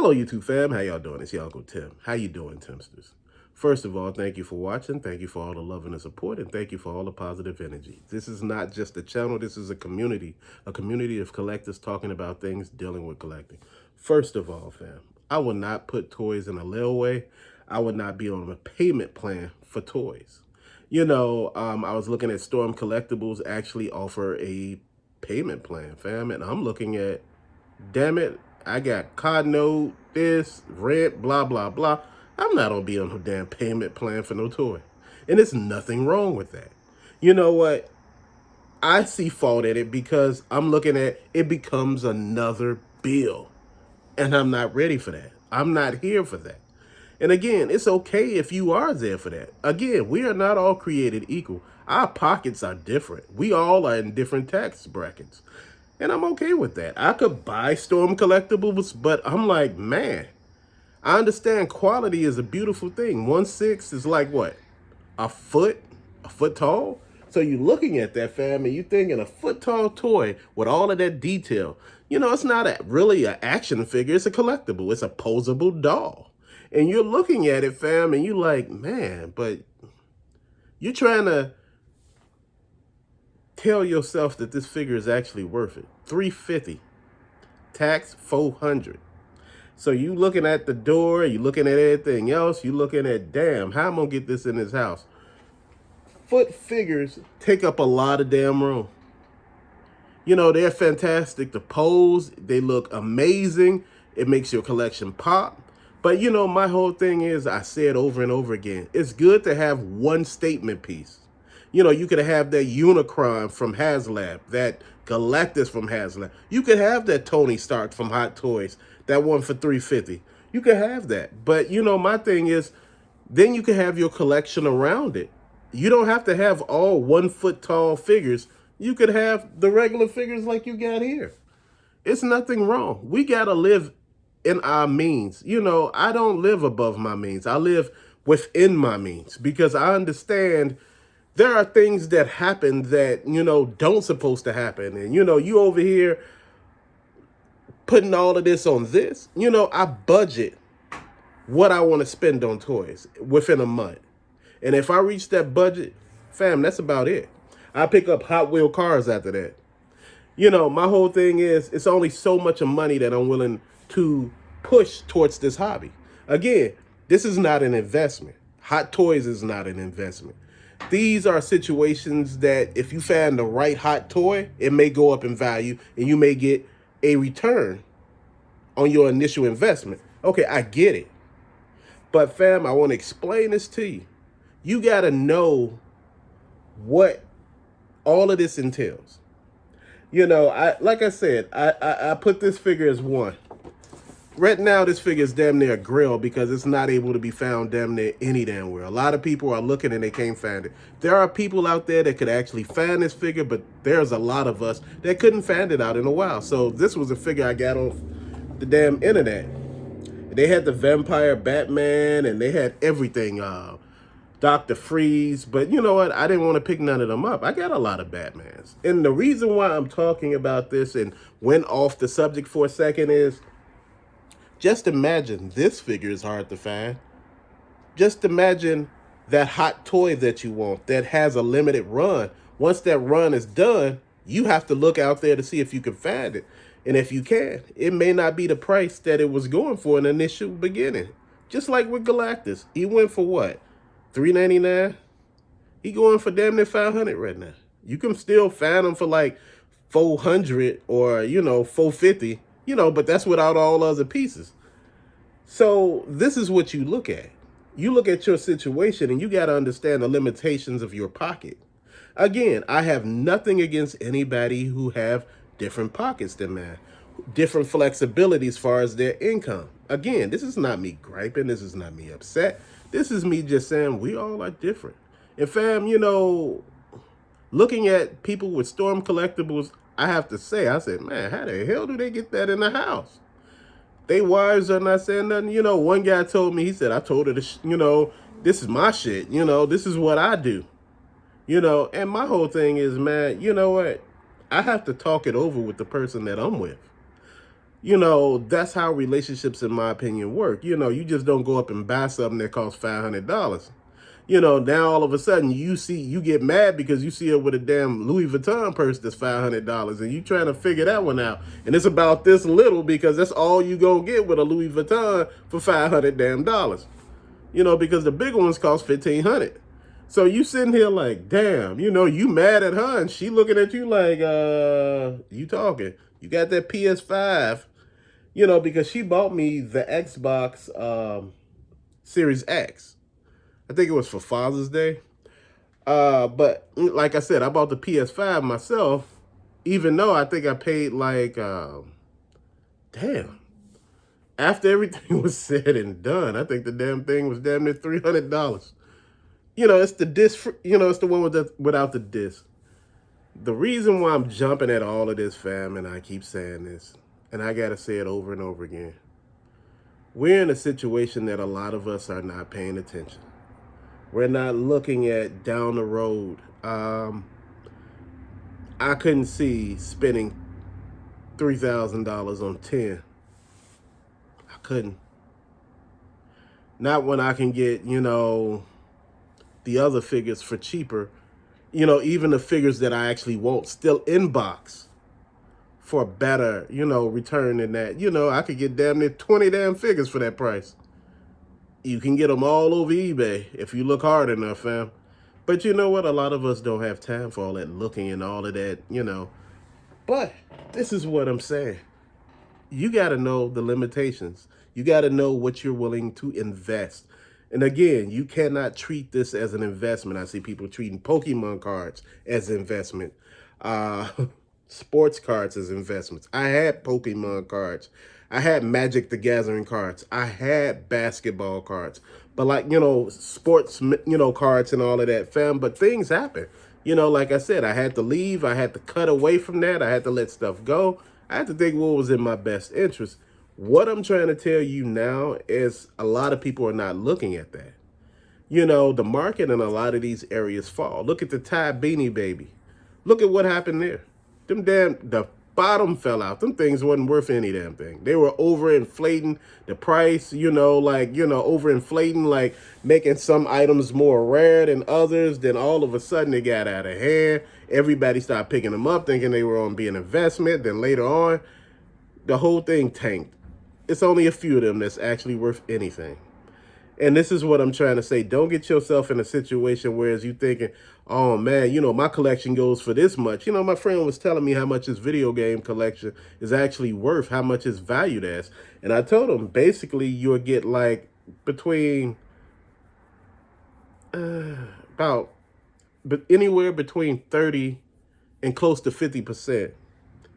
Hello, YouTube fam. How y'all doing? It's your Uncle Tim. How you doing, Timsters? First of all, thank you for watching. Thank you for all the love and the support, and thank you for all the positive energy. This is not just a channel. This is a community of collectors talking about things dealing with collecting. First of all, fam, I will not put toys in a layaway. I would not be on a payment plan for toys. I was looking at Storm Collectibles actually offer a payment plan, fam, and I'm looking at, damn it, I got card note, this, rent, blah, blah, blah. I'm not gonna be on no damn payment plan for no toy. And there's nothing wrong with that. You know what? I see fault at it because I'm looking at it becomes another bill. And I'm not ready for that. I'm not here for that. And again, it's okay if you are there for that. Again, we are not all created equal. Our pockets are different. We all are in different tax brackets. And I'm okay with that. I could buy Storm Collectibles, but I'm like, man, I understand quality is a beautiful thing. 1/6 is like what? A foot tall? So you're looking at that, fam, and you're thinking a foot tall toy with all of that detail. It's not really an action figure. It's a collectible. It's a posable doll. And you're looking at it, fam, and you're like, man, but you're trying to tell yourself that this figure is actually worth it. $350, tax $400. So you looking at the door, you looking at everything else, you looking at, damn, how am I gonna get this in this house? Foot figures take up a lot of damn room. They're fantastic to pose. They look amazing. It makes your collection pop. But my whole thing is, I say it over and over again, it's good to have one statement piece. You could have that Unicron from HasLab, that Galactus from HasLab. You could have that Tony Stark from Hot Toys, that one for $350. You could have that. But, my thing is, then you can have your collection around it. You don't have to have all 1 foot tall figures. You could have the regular figures like you got here. It's nothing wrong. We got to live in our means. I don't live above my means. I live within my means because I understand there are things that happen that, don't supposed to happen. And, you over here putting all of this on this. I budget what I want to spend on toys within a month. And if I reach that budget, fam, that's about it. I pick up Hot Wheel cars after that. My whole thing is it's only so much of money that I'm willing to push towards this hobby. Again, this is not an investment. Hot Toys is not an investment. These are situations that if you find the right hot toy, it may go up in value and you may get a return on your initial investment. Okay, I get it. But fam, I want to explain this to you. You got to know what all of this entails. Like I said, I put this figure as one. Right now, this figure is damn near a grill because it's not able to be found damn near any damn where. A lot of people are looking and they can't find it. There are people out there that could actually find this figure, but there's a lot of us that couldn't find it out in a while. So this was a figure I got off the damn internet. They had the Vampire Batman and they had everything, Dr. Freeze. But you know what? I didn't want to pick none of them up. I got a lot of Batmans. And the reason why I'm talking about this and went off the subject for a second is, just imagine this figure is hard to find. Just imagine that hot toy that you want that has a limited run. Once that run is done, you have to look out there to see if you can find it. And if you can, it may not be the price that it was going for in the initial beginning. Just like with Galactus. He went for what? $3.99? He going for damn near $500 right now. You can still find him for like $400 or, $450. But that's without all other pieces. So this is what you look at. You look at your situation and you got to understand the limitations of your pocket. Again, I have nothing against anybody who have different pockets than mine, different flexibility as far as their income. Again, this is not me griping. This is not me upset. This is me just saying we all are different. And fam, looking at people with Storm Collectibles, I have to say, I said, man, how the hell do they get that in the house? They wives are not saying nothing. One guy told me, he said, I told her, this is my shit. This is what I do. And my whole thing is, man, you know what? I have to talk it over with the person that I'm with. That's how relationships, in my opinion, work. You just don't go up and buy something that costs $500. Now all of a sudden you get mad because you see her with a damn Louis Vuitton purse that's $500, and you trying to figure that one out. And it's about this little because that's all you gonna get with a Louis Vuitton for $500 damn. Because the bigger ones cost $1,500. So you sitting here like, damn, you mad at her and she looking at you like, you talking. You got that PS5, because she bought me the Xbox Series X. I think it was for Father's Day. But like I said, I bought the PS5 myself, even though I think I paid like, damn. After everything was said and done, I think the damn thing was damn near $300. It's the disc. It's the one without the disc. The reason why I'm jumping at all of this, fam, and I keep saying this, and I gotta say it over and over again. We're in a situation that a lot of us are not paying attention. We're not looking at down the road. I couldn't see spending $3,000 on 10. I couldn't. Not when I can get, the other figures for cheaper. Even the figures that I actually want still in box for a better, return than that. I could get damn near 20 damn figures for that price. You can get them all over eBay if you look hard enough, fam. But you know what? A lot of us don't have time for all that looking and all of that, But this is what I'm saying. You got to know the limitations. You got to know what you're willing to invest. And again, you cannot treat this as an investment. I see people treating Pokemon cards as investment, sports cards as investments. I had Pokemon cards. I had Magic the Gathering cards. I had basketball cards. But like, sports, cards and all of that, fam. But things happen. Like I said, I had to leave. I had to cut away from that. I had to let stuff go. I had to think what was in my best interest. What I'm trying to tell you now is a lot of people are not looking at that. The market in a lot of these areas fall. Look at the Thai Beanie Baby. Look at what happened there. The bottom fell out. Them things wasn't worth any damn thing. They were overinflating the price, overinflating, like making some items more rare than others. Then all of a sudden it got out of hand. Everybody started picking them up thinking they were on be an investment. Then later on, the whole thing tanked. It's only a few of them that's actually worth anything. And this is what I'm trying to say. Don't get yourself in a situation where you thinking, oh man, my collection goes for this much. My friend was telling me how much his video game collection is actually worth, how much it's valued as. And I told him, basically, you'll get like between anywhere between 30 and close to 50%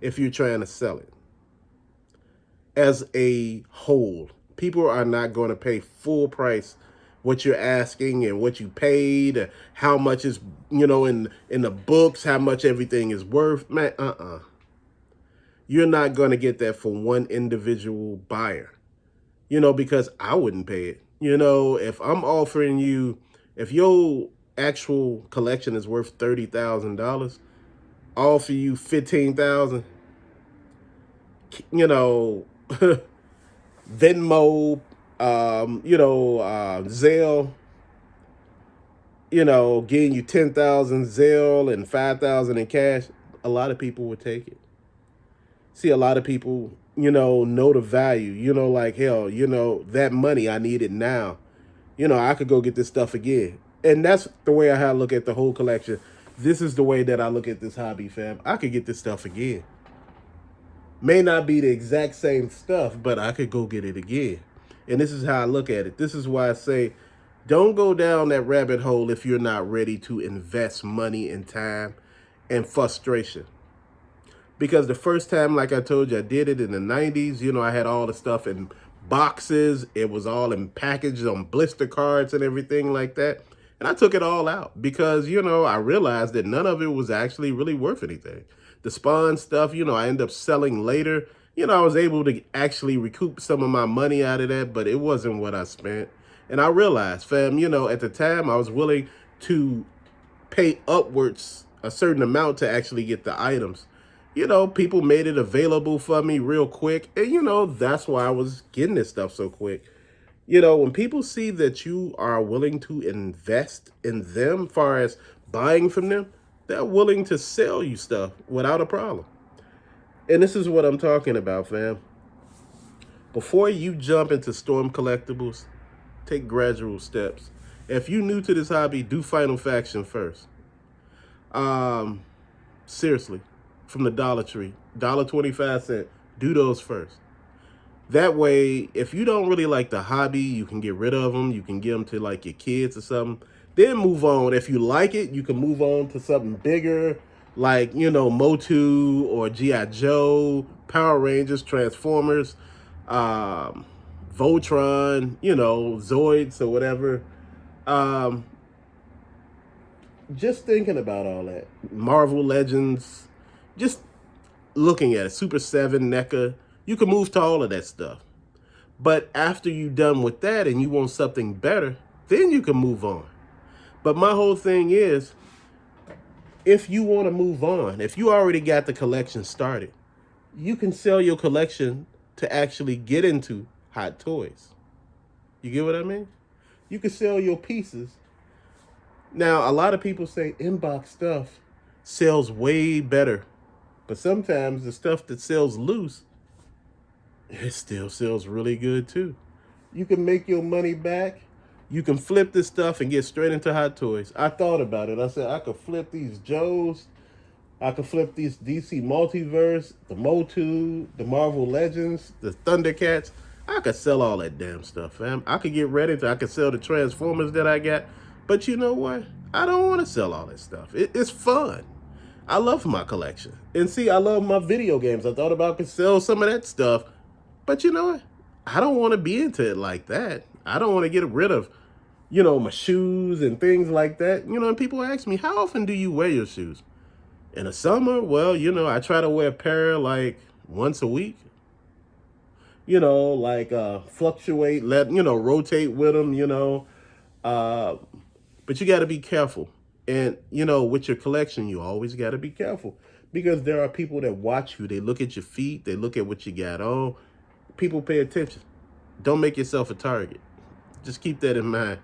if you're trying to sell it. As a whole, people are not going to pay full price what you're asking and what you paid, how much is, in the books, how much everything is worth. Man, You're not going to get that from one individual buyer, because I wouldn't pay it. If I'm offering you, if your actual collection is worth $30,000, offer you $15,000, Venmo, Zelle, getting you 10,000 Zelle and 5,000 in cash, a lot of people would take it. See, a lot of people, know the value, like, hell, that money, I need it now. I could go get this stuff again. And that's the way I look at the whole collection. This is the way that I look at this hobby, fam. I could get this stuff again. May not be the exact same stuff, but I could go get it again. And this is how I look at it. This is why I say, don't go down that rabbit hole if you're not ready to invest money and time and frustration. Because the first time, like I told you, I did it in the 90s. I had all the stuff in boxes. It was all in packages on blister cards and everything like that. And I took it all out because, I realized that none of it was actually really worth anything. The Spawn stuff, I ended up selling later. I was able to actually recoup some of my money out of that, but it wasn't what I spent. And I realized, fam, at the time I was willing to pay upwards a certain amount to actually get the items. People made it available for me real quick. And, that's why I was getting this stuff so quick. When people see that you are willing to invest in them, far as buying from them, they're willing to sell you stuff without a problem. And this is what I'm talking about, fam. Before you jump into Storm Collectibles, take gradual steps. If you're new to this hobby, do Final Faction first. Seriously, from the Dollar Tree, $1.25. Do those first. That way, if you don't really like the hobby, you can get rid of them. You can give them to like your kids or something. Then move on. If you like it, you can move on to something bigger, like, Motu or G.I. Joe, Power Rangers, Transformers, Voltron, Zoids or whatever. Just thinking about all that. Marvel Legends, just looking at it. Super 7, NECA. You can move to all of that stuff. But after you're done with that and you want something better, then you can move on. But my whole thing is, if you want to move on, if you already got the collection started, you can sell your collection to actually get into hot toys. You get what I mean? You can sell your pieces. Now, a lot of people say inbox stuff sells way better. But sometimes the stuff that sells loose, it still sells really good too. You can make your money back. You can flip this stuff and get straight into hot toys. I thought about it. I said I could flip these Joes. I could flip these DC Multiverse, the Motu, the Marvel Legends, the Thundercats. I could sell all that damn stuff, fam. I could get ready to. I could sell the Transformers that I got. But you know what? I don't want to sell all that stuff. It's fun. I love my collection. And see, I love my video games. I thought about could sell some of that stuff. But you know what? I don't want to be into it like that. I don't want to get rid of, my shoes and things like that. And people ask me, how often do you wear your shoes? In the summer, well, I try to wear a pair like once a week. Fluctuate, rotate with them, but you got to be careful. And, with your collection, you always got to be careful. Because there are people that watch you. They look at your feet. They look at what you got on. People pay attention. Don't make yourself a target. Just keep that in mind.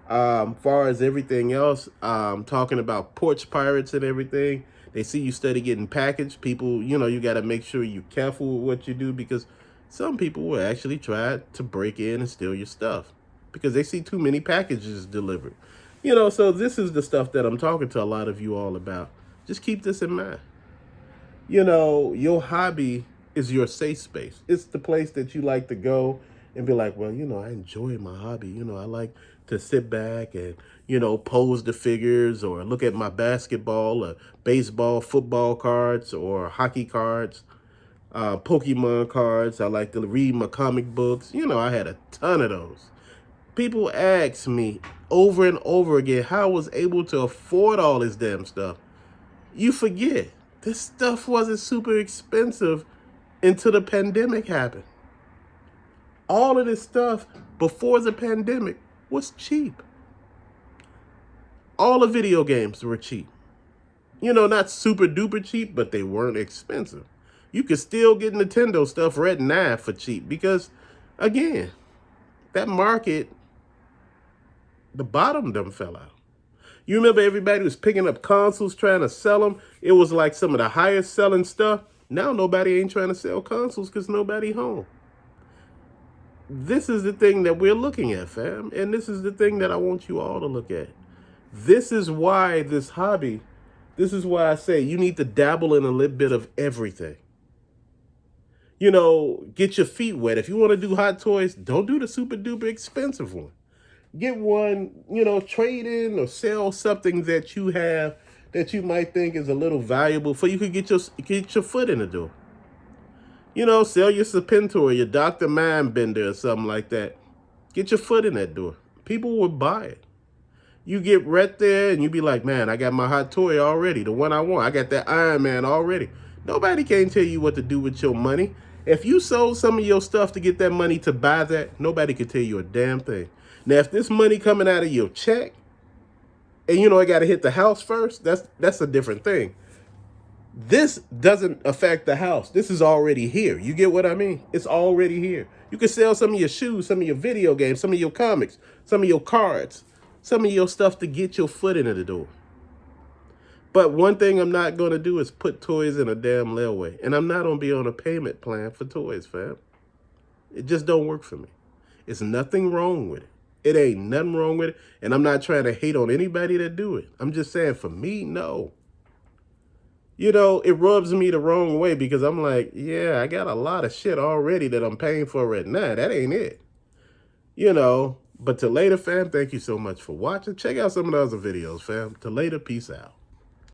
Far as everything else, talking about porch pirates and everything, they see you steady getting packaged. People, you got to make sure you're careful with what you do, because some people will actually try to break in and steal your stuff because they see too many packages delivered. So this is the stuff that I'm talking to a lot of you all about. Just keep this in mind. Your hobby is your safe space. It's the place that you like to go and be like, well, I enjoy my hobby. I like to sit back and, pose the figures or look at my basketball or baseball, football cards or hockey cards, Pokemon cards. I like to read my comic books. I had a ton of those. People ask me over and over again how I was able to afford all this damn stuff. You forget, this stuff wasn't super expensive until the pandemic happened. All of this stuff before the pandemic was cheap. All the video games were cheap. Not super duper cheap, but they weren't expensive. You could still get Nintendo stuff Red 9 for cheap because, again, that market, the bottom done fell out. You remember everybody was picking up consoles trying to sell them? It was like some of the highest selling stuff. Now nobody ain't trying to sell consoles because nobody home. This is the thing that we're looking at, fam. And this is the thing that I want you all to look at. This is why this hobby, this is why I say you need to dabble in a little bit of everything. Get your feet wet. If you want to do hot toys, don't do the super duper expensive one. Get one, trade in or sell something that you have that you might think is a little valuable for you could get your foot in the door. Sell your Serpentor, your Dr. Mindbender or something like that. Get your foot in that door. People will buy it. You get right there and you be like, man, I got my hot toy already, the one I want. I got that Iron Man already. Nobody can tell you what to do with your money. If you sold some of your stuff to get that money to buy that, nobody can tell you a damn thing. Now, if this money coming out of your check, and I got to hit the house first, that's a different thing. This doesn't affect the house. This is already here. You get what I mean? It's already here. You can sell some of your shoes, some of your video games, some of your comics, some of your cards, some of your stuff to get your foot into the door. But one thing I'm not going to do is put toys in a damn layaway. And I'm not going to be on a payment plan for toys, fam. It just don't work for me. It's nothing wrong with it. It ain't nothing wrong with it. And I'm not trying to hate on anybody that do it. I'm just saying, for me, no. You know, it rubs me the wrong way because I'm like, yeah, I got a lot of shit already that I'm paying for right now. That ain't it. You know, but to later, fam, thank you so much for watching. Check out some of the other videos, fam. To later, peace out.